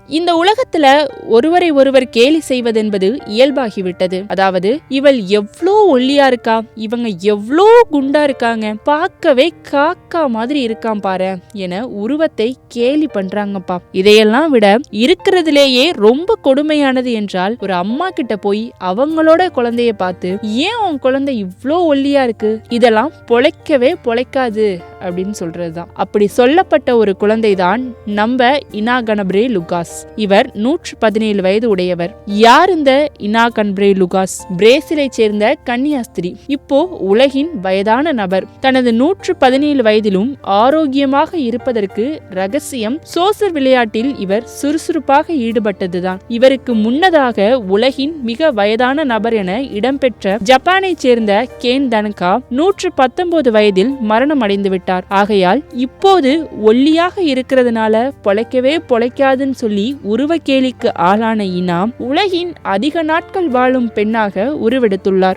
இந்த உலகத்துல ஒருவரை ஒருவர் கேலி செய்வதென்பது இயல்பாகிவிட்டது. அதாவது இவள் எவ்வளோ ஒல்லியா இருக்கா, இவங்க எவ்வளோ குண்டா இருக்காங்க, பார்க்கவே காக்கா மாதிரி இருக்கான் பாரு என உருவத்தை கேலி பண்றாங்கப்பா. இதையெல்லாம் விட இருக்கிறதுலேயே ரொம்ப கொடுமையானது என்றால், ஒரு அம்மா கிட்ட போய் அவங்களோட குழந்தைய பார்த்து ஏன் உன் குழந்தை இவ்வளோ ஒல்லியா இருக்கு, இதெல்லாம் பொழைக்கவே பொழைக்காது அப்படின்னு சொல்றதுதான். அப்படி சொல்லப்பட்ட ஒரு குழந்தை தான் நம்ம இனாகனப்ரே லுகாஸ். இவர் 117 வயது உடையவர். யார் இந்த இனாகனப்ரே லுகாஸ்? பிரேசிலை சேர்ந்த கன்னியாஸ்திரி. இப்போ உலகின் வயதான நபர். தனது 117 வயதிலும் ஆரோக்கியமாக இருப்பதற்கு ரகசியம் சோசர் விளையாட்டில் இவர் சுறுசுறுப்பாக ஈடுபட்டதுதான். இவருக்கு முன்னதாக உலகின் மிக வயதான நபர் என இடம்பெற்ற ஜப்பானை சேர்ந்த கேன் தனகா 119 வயதில் மரணம் அடைந்து விட்டார். ஆகையால் இப்போது ஒல்லியாக இருக்கிறதுனால பொழைக்கவே பொழைக்காதுன்னு சொல்லி உருவ கேலிக்கு ஆளான இனா உலகின் அதிக நாட்கள் வாழும் பெண்ணாக உருவெடுத்துள்ளார்.